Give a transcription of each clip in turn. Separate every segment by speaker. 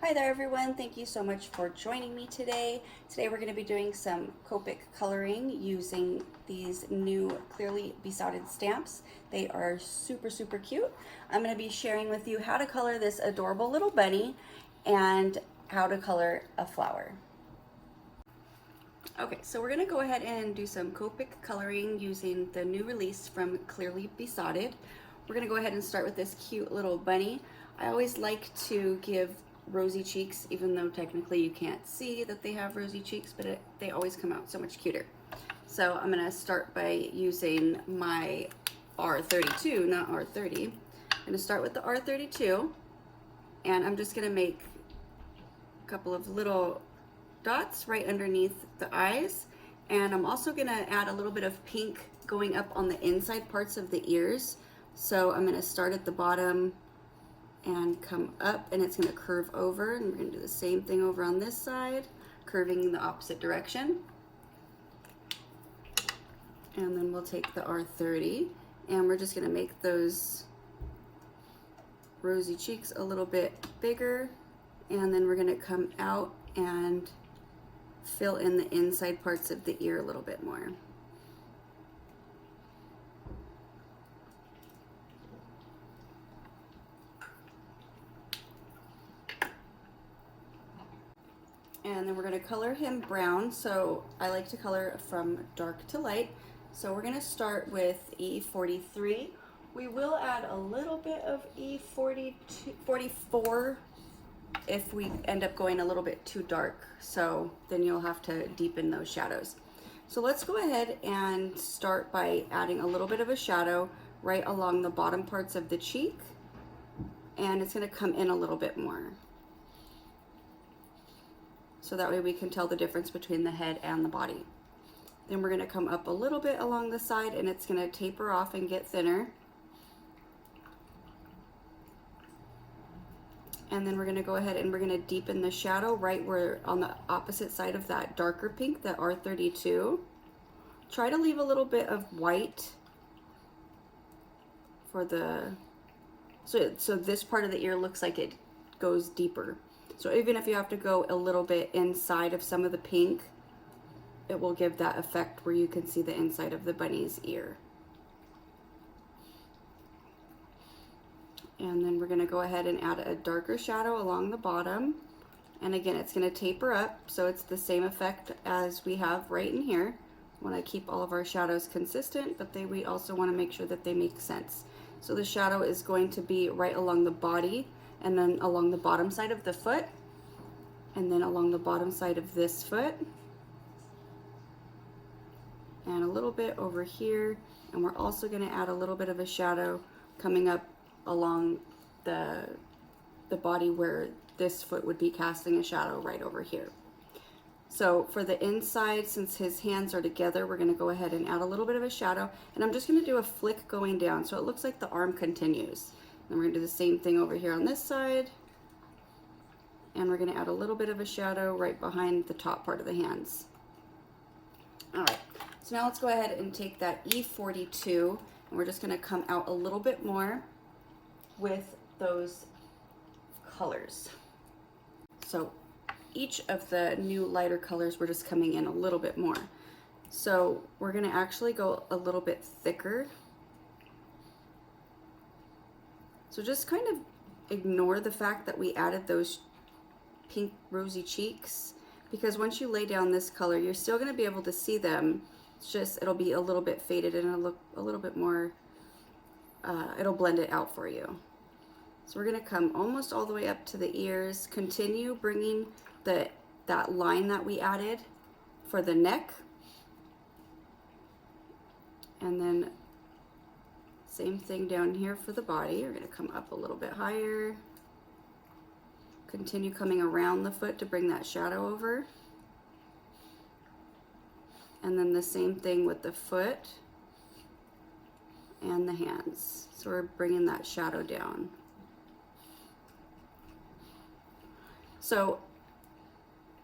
Speaker 1: Hi there everyone, thank you so much for joining me today. Today we're going to be doing some Copic coloring using these new clearly besotted stamps. They are super cute. I'm going to be sharing with you how to color this adorable little bunny and how to color a flower. Okay, so we're going to go ahead and do some Copic coloring using the new release from Clearly Besotted. We're going to go ahead and start with this cute little bunny. I always like to give rosy cheeks, even though technically you can't see that they have rosy cheeks, but they always come out so much cuter. So I'm gonna start by using my R32, not R30. I'm gonna start with the R32, and I'm just gonna make a couple of little dots right underneath the eyes, and I'm also gonna add a little bit of pink going up on the inside parts of the ears. So I'm gonna start at the bottom and come up, and it's going to curve over, and we're going to do the same thing over on this side, curving in the opposite direction. And then we'll take the R30 and we're just going to make those rosy cheeks a little bit bigger, and then we're going to come out and fill in the inside parts of the ear a little bit more. And then we're going to color him brown. So I like to color from dark to light. So we're going to start with E43. We will add a little bit of E44 if we end up going a little bit too dark. So then you'll have to deepen those shadows. So let's go ahead and start by adding a little bit of a shadow right along the bottom parts of the cheek. And it's going to come in a little bit more. So that way we can tell the difference between the head and the body. Then we're going to come up a little bit along the side, and it's going to taper off and get thinner. And then we're going to go ahead and we're going to deepen the shadow right where on the opposite side of that darker pink, that R32. Try to leave a little bit of white for the, so this part of the ear looks like it goes deeper. So even if you have to go a little bit inside of some of the pink, it will give that effect where you can see the inside of the bunny's ear. And then we're going to go ahead and add a darker shadow along the bottom. And again, it's going to taper up, so it's the same effect as we have right in here. We want to keep all of our shadows consistent, but we also want to make sure that they make sense. So the shadow is going to be right along the body, and then along the bottom side of the foot, and then along the bottom side of this foot, and a little bit over here. And we're also going to add a little bit of a shadow coming up along the body where this foot would be casting a shadow right over here. So for the inside, since his hands are together, we're going to go ahead and add a little bit of a shadow, and I'm just going to do a flick going down so it looks like the arm continues. And we're going to do the same thing over here on this side. And we're going to add a little bit of a shadow right behind the top part of the hands. All right, so now let's go ahead and take that E42, and we're just going to come out a little bit more with those colors. So each of the new lighter colors, we're just coming in a little bit more. So we're going to actually go a little bit thicker. So just kind of ignore the fact that we added those pink rosy cheeks, because once you lay down this color, you're still going to be able to see them. It's just, it'll be a little bit faded and it'll look a little bit more, it'll blend it out for you. So we're going to come almost all the way up to the ears, continue bringing that line that we added for the neck, and then same thing down here for the body. We're going to come up a little bit higher. Continue coming around the foot to bring that shadow over. And then the same thing with the foot and the hands. So we're bringing that shadow down. So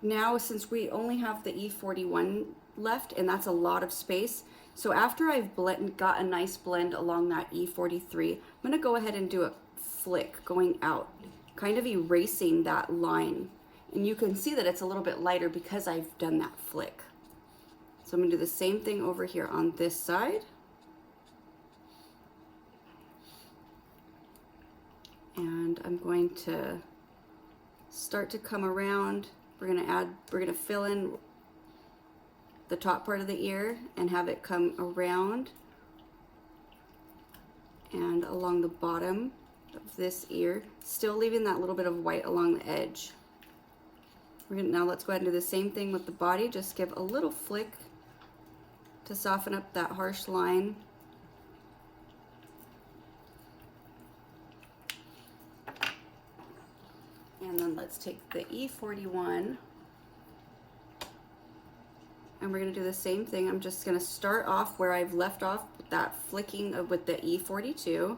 Speaker 1: now, since we only have the E41 left, and that's a lot of space, so after I've got a nice blend along that E43, I'm going to go ahead and do a flick going out, kind of erasing that line. And you can see that it's a little bit lighter because I've done that flick. So I'm gonna do the same thing over here on this side. And I'm going to start to come around. We're gonna fill in the top part of the ear and have it come around and along the bottom of this ear, still leaving that little bit of white along the edge. Now let's go ahead and do the same thing with the body. Just give a little flick to soften up that harsh line. And then let's take the E41 and we're going to do the same thing. I'm just going to start off where I've left off with that flicking with the E42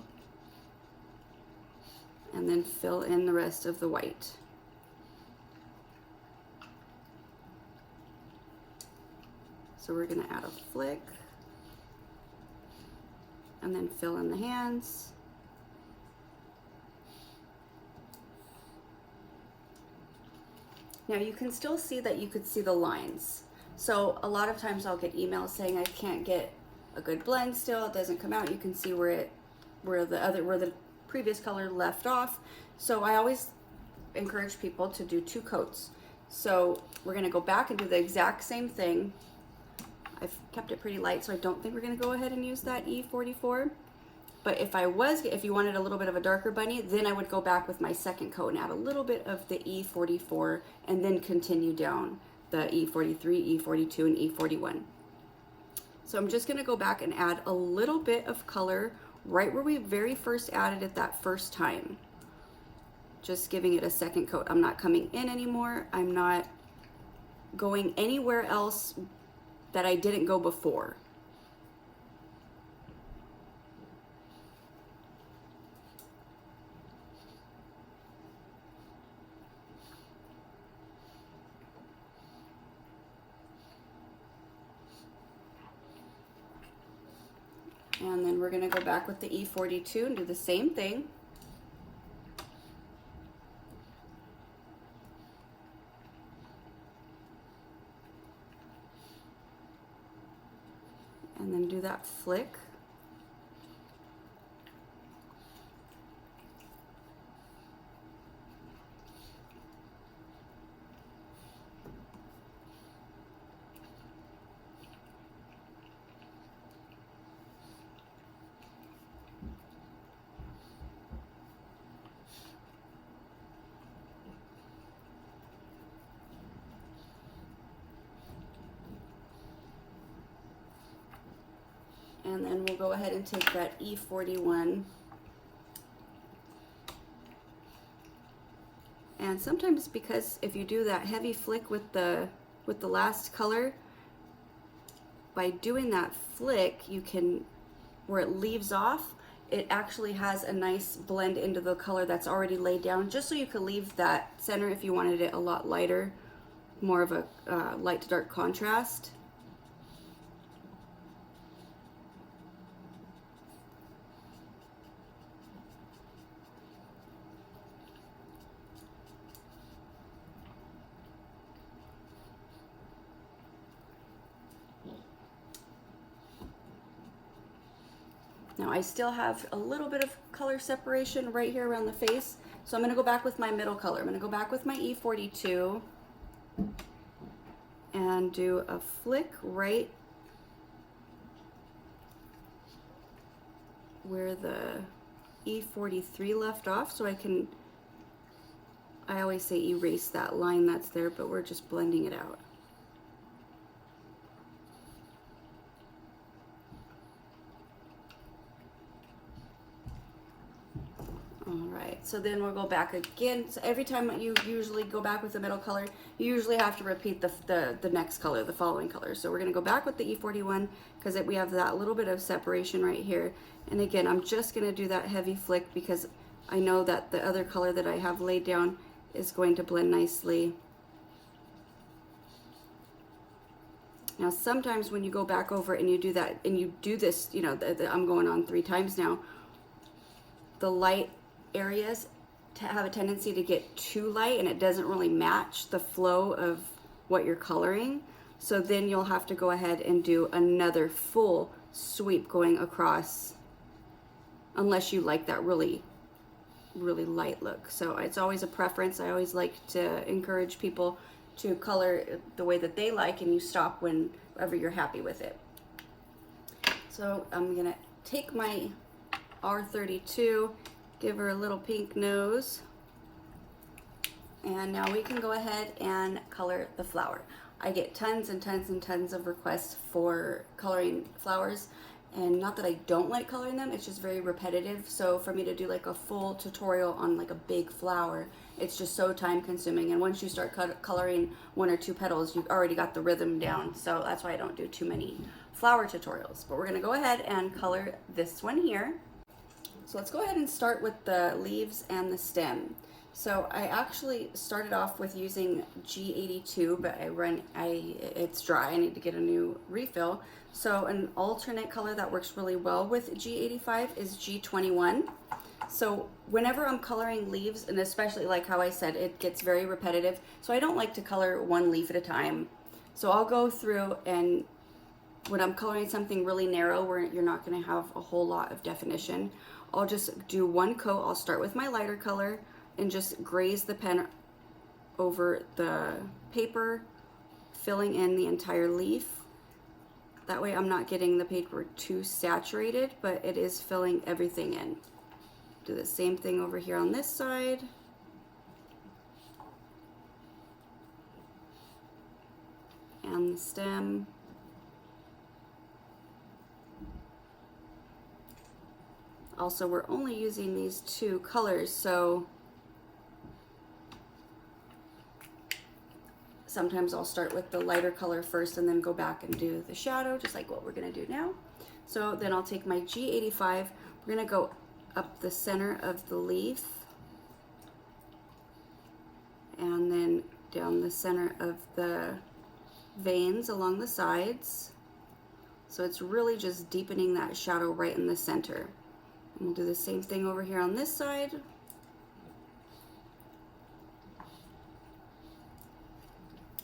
Speaker 1: and then fill in the rest of the white. So we're going to add a flick and then fill in the hands. Now you can still see that you could see the lines. So a lot of times I'll get emails saying I can't get a good blend still, it doesn't come out. You can see where the previous color left off. So I always encourage people to do 2 coats. So we're gonna go back and do the exact same thing. I've kept it pretty light, so I don't think we're gonna go ahead and use that E44. But if you wanted a little bit of a darker bunny, then I would go back with my second coat and add a little bit of the E44 and then continue down the E43, E42, and E41. So I'm just gonna go back and add a little bit of color right where we very first added it that first time. Just giving it a second coat. I'm not coming in anymore. I'm not going anywhere else that I didn't go before. And then we're going to go back with the E42 and do the same thing. And then do that flick. And then we'll go ahead and take that E41. And sometimes, because if you do that heavy flick with the last color, by doing that flick, you can, where it leaves off, it actually has a nice blend into the color that's already laid down, just so you could leave that center if you wanted it a lot lighter, more of a light to dark contrast. Now I still have a little bit of color separation right here around the face, so I'm going to go back with my middle color. I'm going to go back with my E42 and do a flick right where the E43 left off, so I always say erase that line that's there, but we're just blending it out. Alright, so then we'll go back again. So every time you usually go back with the middle color, you usually have to repeat the next color, the following color. So we're going to go back with the E41 because we have that little bit of separation right here. And again, I'm just going to do that heavy flick because I know that the other color that I have laid down is going to blend nicely. Now sometimes when you go back over and you do that, and you do this, you know, I'm going on 3 times now, the light areas have a tendency to get too light and it doesn't really match the flow of what you're coloring. So then you'll have to go ahead and do another full sweep going across, unless you like that really light look. So it's always a preference. I always like to encourage people to color the way that they like, and you stop whenever you're happy with it. So I'm gonna take my R32, give her a little pink nose, and now we can go ahead and color the flower. I get tons and tons and tons of requests for coloring flowers, and not that I don't like coloring them, it's just very repetitive. So for me to do like a full tutorial on like a big flower, it's just so time consuming. And once you start coloring 1 or 2 petals, you've already got the rhythm down. So that's why I don't do too many flower tutorials. But we're gonna go ahead and color this one here. So let's go ahead and start with the leaves and the stem. So I actually started off with using G82, but it's dry. I need to get a new refill. So an alternate color that works really well with G85 is G21. So whenever I'm coloring leaves, and especially like how I said, it gets very repetitive. So I don't like to color one leaf at a time. So I'll go through, and when I'm coloring something really narrow where you're not going to have a whole lot of definition, I'll just do one coat. I'll start with my lighter color and just graze the pen over the paper, filling in the entire leaf. That way I'm not getting the paper too saturated, but it is filling everything in. Do the same thing over here on this side. And the stem. Also, we're only using these 2 colors, so sometimes I'll start with the lighter color first and then go back and do the shadow, just like what we're gonna do now. So then I'll take my G85, we're gonna go up the center of the leaf and then down the center of the veins along the sides. So it's really just deepening that shadow right in the center. And we'll do the same thing over here on this side.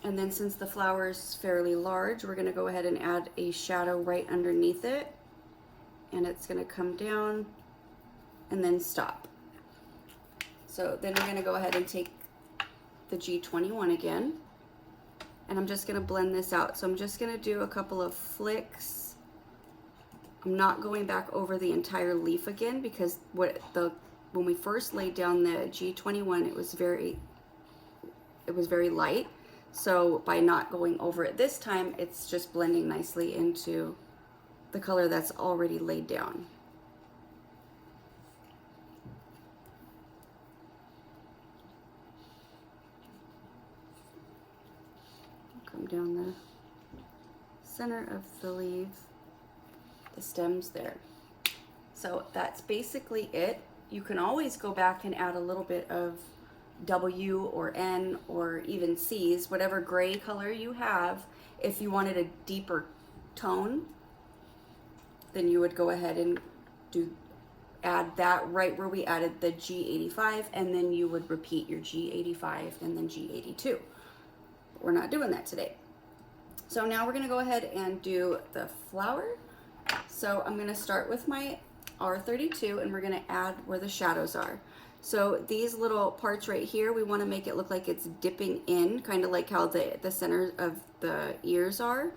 Speaker 1: And then since the flower is fairly large, we're gonna go ahead and add a shadow right underneath it. And it's gonna come down and then stop. So then we're gonna go ahead and take the G21 again. And I'm just gonna blend this out. So I'm just gonna do a couple of flicks. I'm not going back over the entire leaf again, because when we first laid down the G21, it was very light. So by not going over it this time, it's just blending nicely into the color that's already laid down. Come down the center of the leaf, the stems there. So that's basically it. You can always go back and add a little bit of W or N or even C's, whatever gray color you have. If you wanted a deeper tone, then you would go ahead and add that right where we added the G85, and then you would repeat your G85 and then G82. But we're not doing that today. So now we're gonna go ahead and do the flower. So I'm gonna start with my R32 and we're gonna add where the shadows are. So these little parts right here, we want to make it look like it's dipping in, kind of like how the center of the ears are.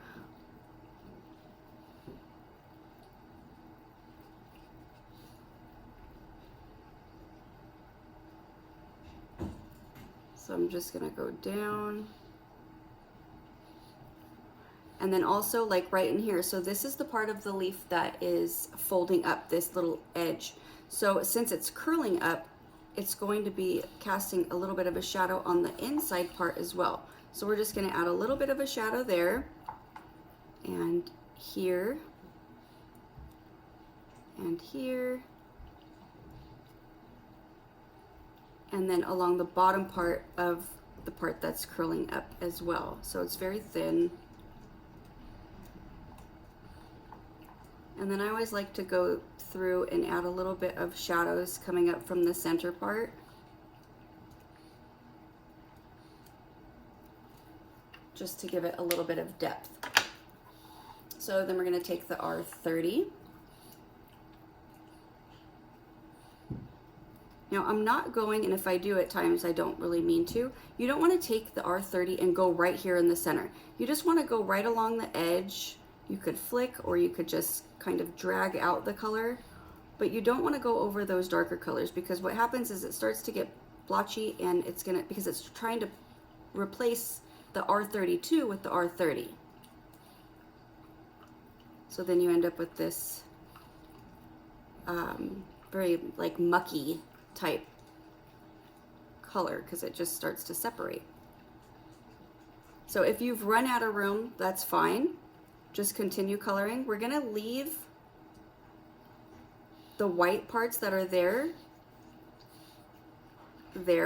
Speaker 1: So I'm just going to go down. And then also like right in here, so this is the part of the leaf that is folding up, this little edge. So since it's curling up, it's going to be casting a little bit of a shadow on the inside part as well. So we're just going to add a little bit of a shadow there, and here, and here, and then along the bottom part of the part that's curling up as well. So it's very thin. And then I always like to go through and add a little bit of shadows coming up from the center part. just to give it a little bit of depth. So then we're going to take the R30. Now I'm not going, and if I do at times I don't really mean to, you don't want to take the R30 and go right here in the center. You just want to go right along the edge. You could flick, or you could just kind of drag out the color, but you don't want to go over those darker colors, because what happens is it starts to get blotchy, and it's gonna, because it's trying to replace the R32 with the R30. So then you end up with this very like mucky type color, because it just starts to separate. So if you've run out of room, that's fine. Just continue coloring. We're gonna leave the white parts that are there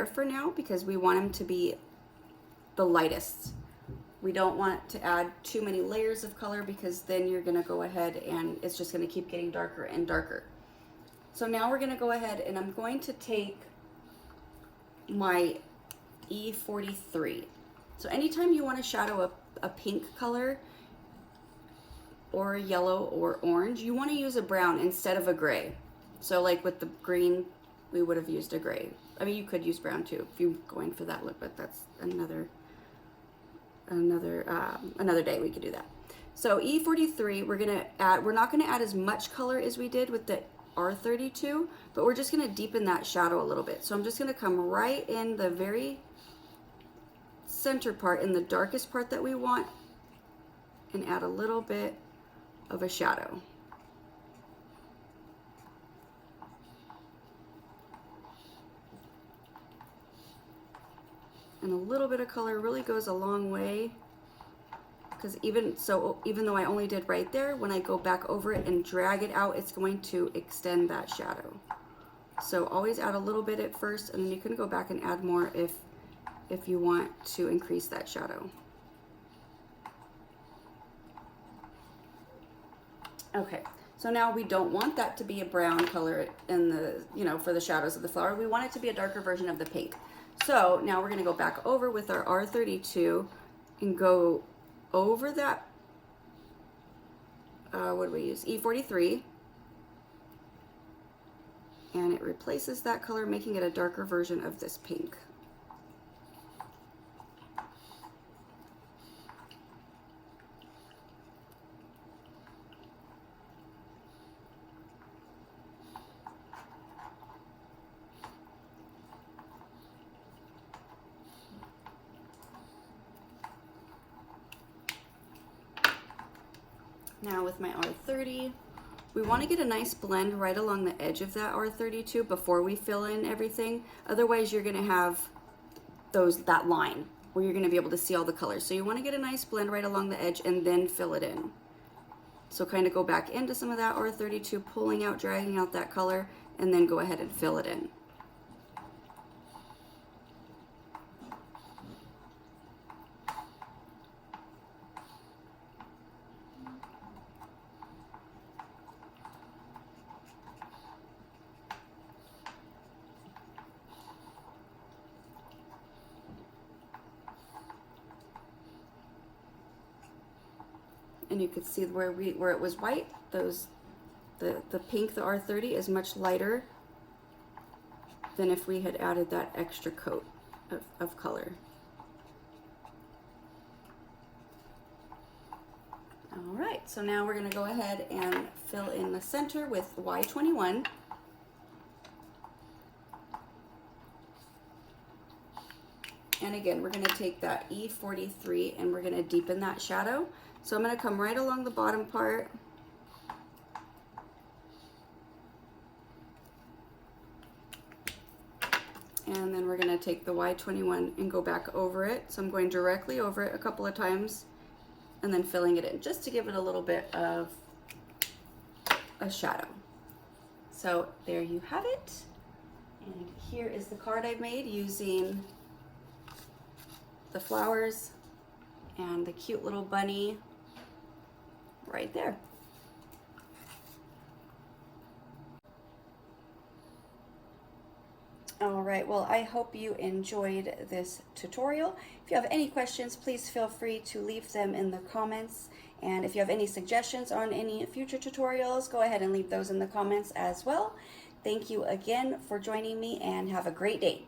Speaker 1: for now, because we want them to be the lightest. We don't want to add too many layers of color, because then you're gonna go ahead and it's just gonna keep getting darker and darker. So now we're gonna go ahead and I'm going to take my E43. So anytime you want to shadow a pink color or a yellow or orange, you want to use a brown instead of a gray. So like with the green, we would have used a gray. I mean, you could use brown too if you're going for that look, but that's another day we could do that. So E43, we're not gonna add as much color as we did with the R32, but we're just gonna deepen that shadow a little bit. So I'm just gonna come right in the very center part, in the darkest part that we want, and add a little bit of a shadow. And a little bit of color really goes a long way, because even though I only did right there, when I go back over it and drag it out, it's going to extend that shadow. So always add a little bit at first, and then you can go back and add more if you want to increase that shadow. Okay, so now we don't want that to be a brown color in the, for the shadows of the flower. We want it to be a darker version of the pink. So now we're gonna go back over with our R32 and go over that, what do we use? E43. And it replaces that color, making it a darker version of this pink. Now with my R30, we want to get a nice blend right along the edge of that R32 before we fill in everything. Otherwise you're going to have that line where you're going to be able to see all the colors. So you want to get a nice blend right along the edge and then fill it in. So kind of go back into some of that R32, pulling out, dragging out that color, and then go ahead and fill it in. And you could see where it was white, the pink, the R30 is much lighter than if we had added that extra coat of color. All right, so now we're gonna go ahead and fill in the center with Y21. And again, we're gonna take that E43 and we're gonna deepen that shadow. So I'm gonna come right along the bottom part. And then we're gonna take the Y21 and go back over it. So I'm going directly over it a couple of times and then filling it in just to give it a little bit of a shadow. So there you have it. And here is the card I've made using the flowers and the cute little bunny right there. Alright, well I hope you enjoyed this tutorial. If you have any questions, please feel free to leave them in the comments. And if you have any suggestions on any future tutorials, go ahead and leave those in the comments as well. Thank you again for joining me and have a great day.